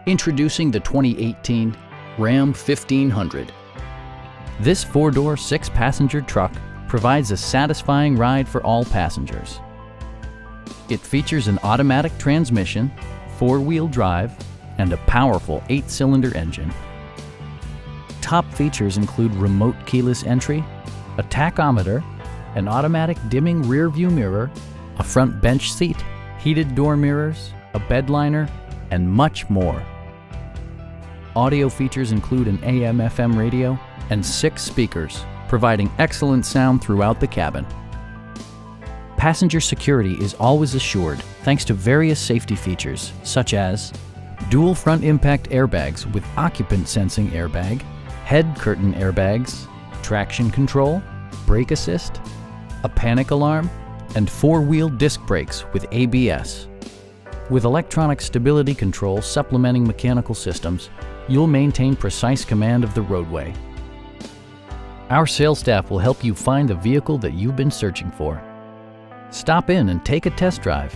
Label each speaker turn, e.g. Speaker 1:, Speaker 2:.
Speaker 1: Introducing the 2018 Ram 1500. This four-door, six-passenger truck provides a satisfying ride for all passengers. It features an automatic transmission, four-wheel drive, and a powerful 8-cylinder engine. Top features include remote keyless entry, a tachometer, an automatic dimming rear-view mirror, a front bench seat, heated door mirrors, a bedliner, and much more. Audio features include an AM/FM radio and 6 speakers, providing excellent sound throughout the cabin. Passenger security is always assured thanks to various safety features such as dual front impact airbags with occupant sensing airbag, head curtain airbags, traction control, brake assist, a panic alarm, and 4-wheel disc brakes with ABS. With electronic stability control supplementing mechanical systems, you'll maintain precise command of the roadway. Our sales staff will help you find the vehicle that you've been searching for. Stop in and take a test drive.